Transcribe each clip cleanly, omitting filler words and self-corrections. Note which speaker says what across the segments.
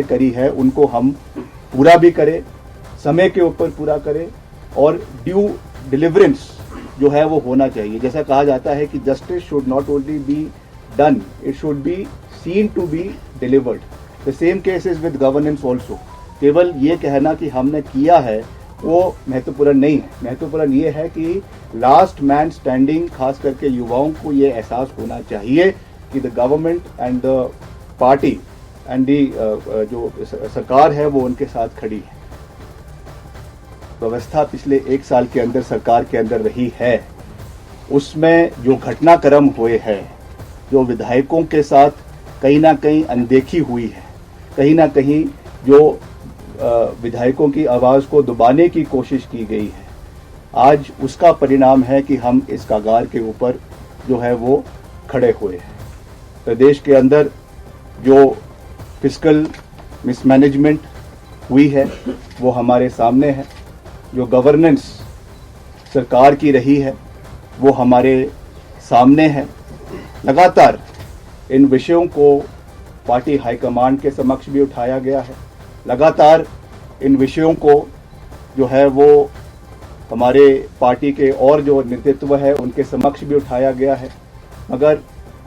Speaker 1: करी है उनको हम पूरा भी करें, समय के ऊपर पूरा करें और ड्यू डिलीवरेंस जो है वो होना चाहिए। जैसा कहा जाता है कि justice should not only be done, it should be seen to be delivered. The same case is with governance also. केवल ये कहना कि हमने किया है वो महत्वपूर्ण नहीं है। महत्वपूर्ण ये है कि लास्ट मैन स्टैंडिंग, खास करके युवाओं को ये एहसास होना चाहिए कि the government and the party and the जो सरकार है वो उनके साथ खड़ी है। व्यवस्था पिछले 1 साल के अंदर सरकार के अंदर रही है, उसमें जो घटनाक्रम हुए हैं, जो विधायकों के साथ कहीं ना कहीं अनदेखी हुई है, कहीं ना कहीं जो विधायकों की आवाज़ को दबाने की कोशिश की गई है, आज उसका परिणाम है कि हम इस कगार के ऊपर जो है वो खड़े हुए हैं। प्रदेश के अंदर जो फिस्कल मिसमैनेजमेंट हुई है वो हमारे सामने है, जो गवर्नेंस सरकार की रही है वो हमारे सामने है। लगातार इन विषयों को पार्टी हाईकमांड के समक्ष भी उठाया गया है, लगातार इन विषयों को जो है वो हमारे पार्टी के और जो नेतृत्व है उनके समक्ष भी उठाया गया है, मगर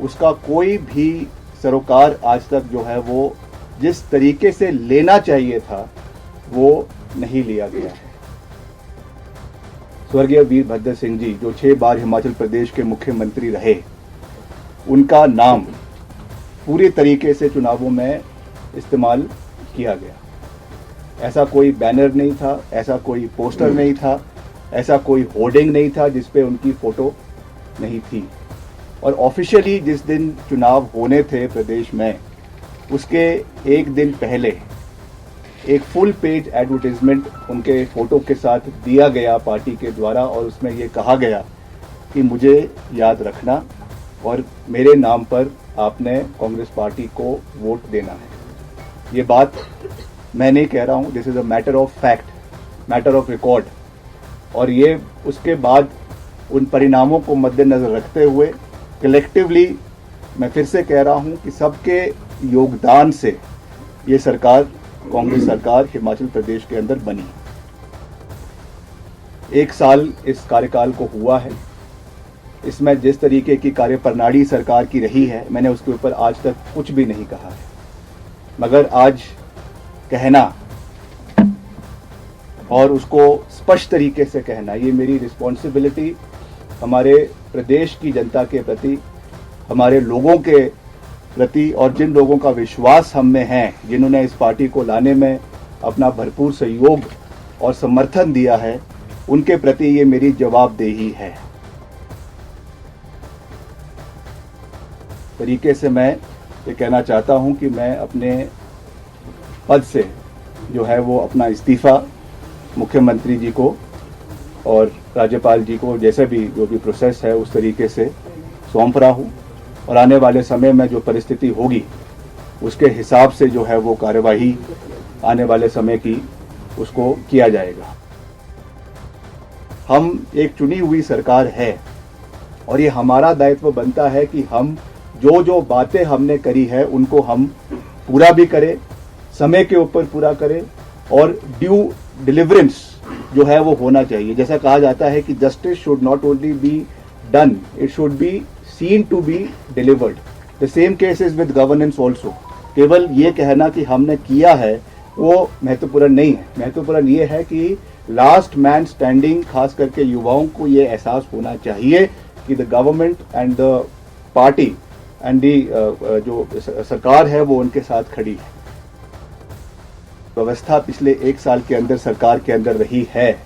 Speaker 1: उसका कोई भी सरोकार आज तक जो है वो जिस तरीके से लेना चाहिए था वो नहीं लिया गया है। स्वर्गीय वीरभद्र सिंह जी जो 6 बार हिमाचल प्रदेश के मुख्यमंत्री रहे, उनका नाम पूरी तरीके से चुनावों में इस्तेमाल किया गया। ऐसा कोई बैनर नहीं था, ऐसा कोई पोस्टर नहीं था, ऐसा कोई होर्डिंग नहीं था जिसपे उनकी फोटो नहीं थी। और ऑफिशियली जिस दिन चुनाव होने थे प्रदेश में, उसके एक दिन पहले एक फुल पेज एडवर्टाइजमेंट उनके फोटो के साथ दिया गया पार्टी के द्वारा, और उसमें ये कहा गया कि मुझे याद रखना और मेरे नाम पर आपने कांग्रेस पार्टी को वोट देना है। ये बात मैं नहीं कह रहा हूँ, this is a matter of fact, matter of record. और ये उसके बाद उन परिणामों को मद्देनज़र रखते हुए कलेक्टिवली मैं फिर से कह रहा हूँ कि सबके योगदान से ये सरकार, कांग्रेस सरकार हिमाचल प्रदेश के अंदर बनी। 1 साल इस कार्यकाल को हुआ है, इसमें जिस तरीके की कार्यप्रणाली सरकार की रही है, मैंने उसके ऊपर आज तक कुछ भी नहीं कहा है, मगर आज कहना और उसको स्पष्ट तरीके से कहना, ये मेरी रिस्पॉन्सिबिलिटी हमारे प्रदेश की जनता के प्रति, हमारे लोगों के प्रति, और जिन लोगों का विश्वास हम में है, जिन्होंने इस पार्टी को लाने में अपना भरपूर सहयोग और समर्थन दिया है, उनके प्रति ये मेरी जवाबदेही है। तरीके से मैं ये कहना चाहता हूं कि मैं अपने पद से जो है वो अपना इस्तीफ़ा मुख्यमंत्री जी को और राज्यपाल जी को जैसे भी जो भी प्रोसेस है उस तरीके से सौंप रहा हूँ, और आने वाले समय में जो परिस्थिति होगी उसके हिसाब से जो है वो कार्यवाही आने वाले समय की उसको किया जाएगा। हम एक चुनी हुई सरकार है और ये हमारा दायित्व बनता है कि हम जो बातें हमने करी है उनको हम पूरा भी करें, समय के ऊपर पूरा करें और ड्यू डिलीवरेंस जो है वो होना चाहिए। जैसा कहा जाता है कि justice should not only be done, it should be seen to be delivered. The same case is with governance also. केवल ये कहना कि हमने किया है वो महत्वपूर्ण नहीं है। महत्वपूर्ण ये है कि लास्ट मैन स्टैंडिंग, खास करके युवाओं को ये एहसास होना चाहिए कि the government and the party and the जो सरकार है वो उनके साथ खड़ी है। व्यवस्था पिछले 1 साल के अंदर सरकार के अंदर रही है,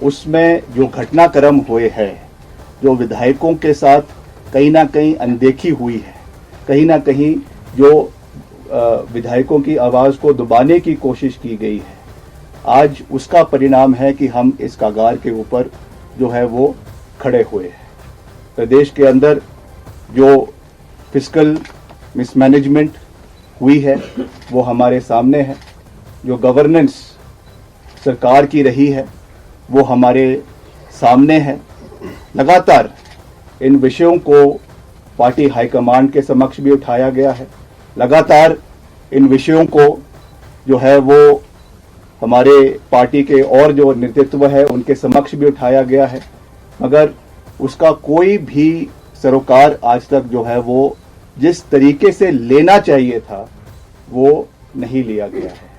Speaker 1: उसमें जो घटनाक्रम हुए हैं, जो विधायकों के साथ कहीं ना कहीं अनदेखी हुई है, कहीं ना कहीं जो विधायकों की आवाज़ को दबाने की कोशिश की गई है, आज उसका परिणाम है कि हम इस कगार के ऊपर जो है वो खड़े हुए हैं। प्रदेश के अंदर जो फिस्कल मिसमैनेजमेंट हुई है वो हमारे सामने है, जो गवर्नेंस सरकार की रही है वो हमारे सामने है। लगातार इन विषयों को पार्टी हाईकमांड के समक्ष भी उठाया गया है, लगातार इन विषयों को जो है वो हमारे पार्टी के और जो नेतृत्व है उनके समक्ष भी उठाया गया है, मगर उसका कोई भी सरोकार आज तक जो है वो जिस तरीके से लेना चाहिए था वो नहीं लिया गया है।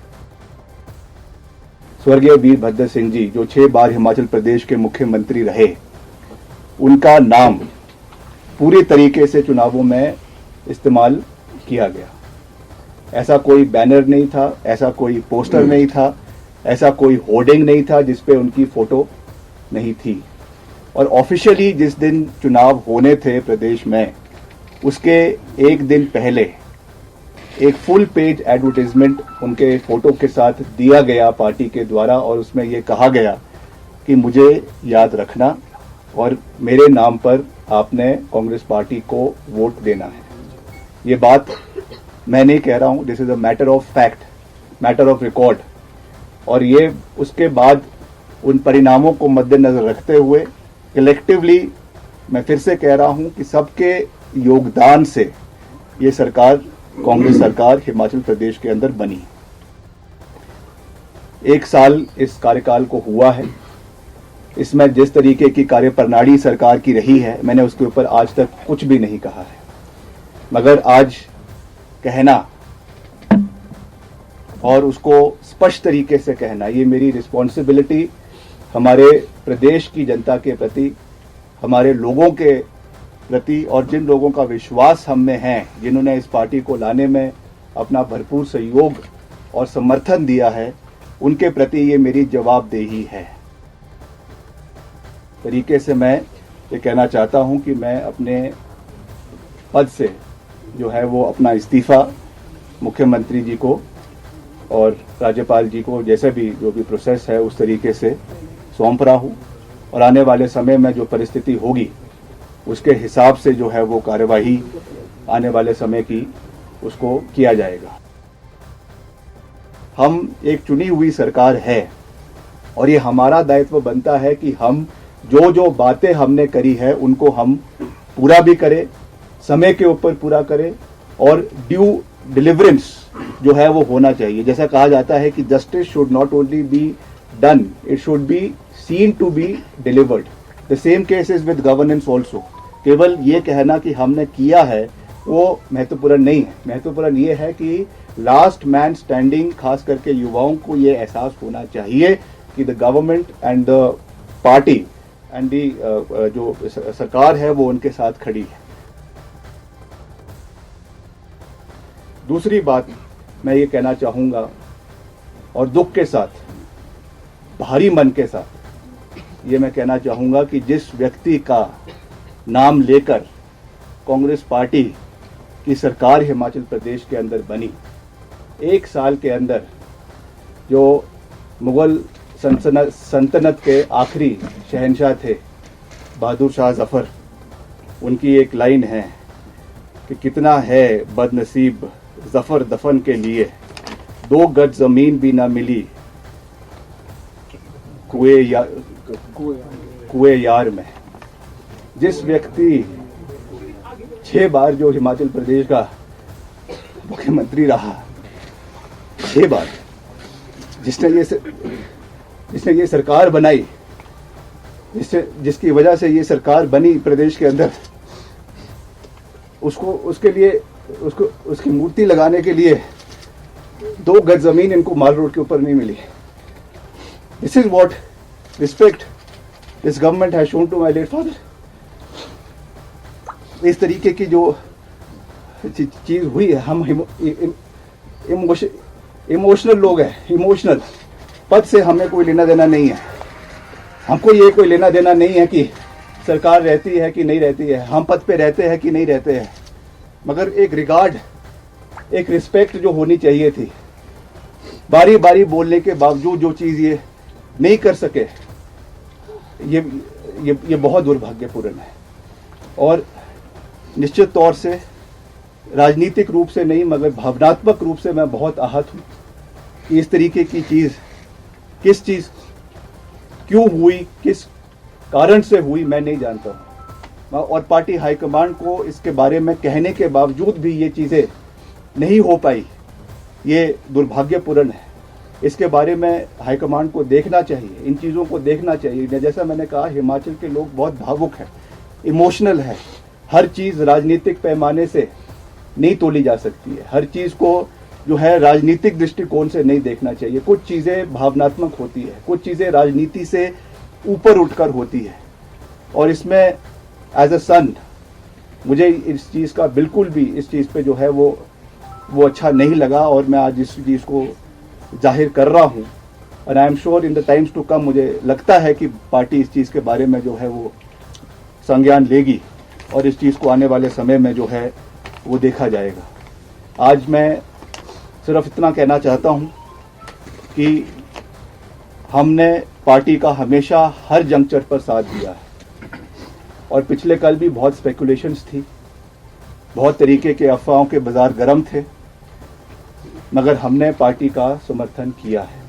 Speaker 1: स्वर्गीय वीरभद्र सिंह जी जो 6 बार हिमाचल प्रदेश के मुख्यमंत्री रहे, उनका नाम पूरी तरीके से चुनावों में इस्तेमाल किया गया। ऐसा कोई बैनर नहीं था, ऐसा कोई पोस्टर नहीं था, ऐसा कोई होर्डिंग नहीं था जिसपे उनकी फोटो नहीं थी। और ऑफिशियली जिस दिन चुनाव होने थे प्रदेश में, उसके एक दिन पहले एक फुल पेज एडवर्टाइजमेंट उनके फोटो के साथ दिया गया पार्टी के द्वारा, और उसमें ये कहा गया कि मुझे याद रखना और मेरे नाम पर आपने कांग्रेस पार्टी को वोट देना है। ये बात मैं नहीं कह रहा हूं, this is a matter of fact, matter of record. और ये उसके बाद उन परिणामों को मद्देनजर रखते हुए कलेक्टिवली मैं फिर से कह रहा हूं कि सबके योगदान से ये सरकार, कांग्रेस सरकार हिमाचल प्रदेश के अंदर बनी। 1 साल इस कार्यकाल को हुआ है। इसमें जिस तरीके की कार्यप्रणाली सरकार की रही है, मैंने उसके ऊपर आज तक कुछ भी नहीं कहा है, मगर आज कहना और उसको स्पष्ट तरीके से कहना, ये मेरी रिस्पॉन्सिबिलिटी हमारे प्रदेश की जनता के प्रति, हमारे लोगों के प्रति, और जिन लोगों का विश्वास हम में है, जिन्होंने इस पार्टी को लाने में अपना भरपूर सहयोग और समर्थन दिया है, उनके प्रति ये मेरी जवाबदेही है। तरीके से मैं ये कहना चाहता हूं कि मैं अपने पद से जो है वो अपना इस्तीफा मुख्यमंत्री जी को और राज्यपाल जी को, जैसे भी जो भी प्रोसेस है उस तरीके से सौंप रहा हूँ, और आने वाले समय में जो परिस्थिति होगी उसके हिसाब से जो है वो कार्यवाही आने वाले समय की उसको किया जाएगा। हम एक चुनी हुई सरकार है और ये हमारा दायित्व बनता है कि हम जो जो बातें हमने करी है उनको हम पूरा भी करें, समय के ऊपर पूरा करें, और ड्यू डिलीवरेंस जो है वो होना चाहिए। जैसा कहा जाता है कि justice should not only be done, it should be seen to be delivered. The same case is with governance also. केवल ये कहना कि हमने किया है वो महत्वपूर्ण नहीं है। महत्वपूर्ण ये है कि लास्ट मैन स्टैंडिंग, खास करके युवाओं को ये एहसास होना चाहिए कि the government and the party and the जो सरकार है वो उनके साथ खड़ी है। दूसरी बात मैं ये कहना चाहूँगा, और दुख के साथ, भारी मन के साथ ये मैं कहना चाहूँगा कि जिस व्यक्ति का नाम लेकर कांग्रेस पार्टी की सरकार हिमाचल प्रदेश के अंदर बनी, 1 साल के अंदर जो मुगल सल्तनत के आखिरी शहंशाह थे बहादुर शाह जफर, उनकी एक लाइन है कि कितना है बदनसीब जफर दफन के लिए, 2 गज जमीन भी ना मिली कुएं यार में। जिस व्यक्ति 6 बार जो हिमाचल प्रदेश का मुख्यमंत्री रहा, 6 बार, जिसने ये सरकार बनाई, जिसकी वजह से ये सरकार बनी प्रदेश के अंदर, उसकी मूर्ति लगाने के लिए 2 गज जमीन इनको माल रोड के ऊपर नहीं मिली। This is what respect this government has shown to my late father. इस तरीके की जो चीज हुई है, हम इमोशनल लोग हैं, इमोशनल। पद से हमें कोई लेना देना नहीं है, हमको ये कोई लेना देना नहीं है कि सरकार रहती है कि नहीं रहती है, हम पद पे रहते हैं कि नहीं रहते हैं, मगर एक रिगार्ड, एक रिस्पेक्ट जो होनी चाहिए थी। बारी बारी बोलने के बावजूद जो चीज़ ये नहीं कर सके, ये बहुत दुर्भाग्यपूर्ण है। और निश्चित तौर से राजनीतिक रूप से नहीं मगर भावनात्मक रूप से मैं बहुत आहत हूँ कि इस तरीके की चीज़, किस चीज़ क्यों हुई, किस कारण से हुई, मैं नहीं जानता हूँ। और पार्टी हाईकमांड को इसके बारे में कहने के बावजूद भी ये चीज़ें नहीं हो पाई, ये दुर्भाग्यपूर्ण है। इसके बारे में हाईकमांड को देखना चाहिए, इन चीज़ों को देखना चाहिए। जैसा मैंने कहा, हिमाचल के लोग बहुत भावुक हैं, इमोशनल है। हर चीज़ राजनीतिक पैमाने से नहीं तोली जा सकती है। हर चीज़ को जो है राजनीतिक दृष्टिकोण से नहीं देखना चाहिए। कुछ चीज़ें भावनात्मक होती है, कुछ चीज़ें राजनीति से ऊपर उठकर होती है। और इसमें एज अ सन मुझे इस चीज़ का बिल्कुल भी, इस चीज़ पे जो है वो अच्छा नहीं लगा, और मैं आज इस चीज़ को जाहिर कर रहा हूँ। और I am sure in the times to come, मुझे लगता है कि पार्टी इस चीज़ के बारे में जो है वो संज्ञान लेगी, और इस चीज़ को आने वाले समय में जो है वो देखा जाएगा। आज मैं सिर्फ इतना कहना चाहता हूँ कि हमने पार्टी का हमेशा हर जंक्चर पर साथ दिया है, और पिछले कल भी बहुत स्पेकुलेशंस थी, बहुत तरीके के अफवाहों के बाजार गर्म थे, मगर हमने पार्टी का समर्थन किया है।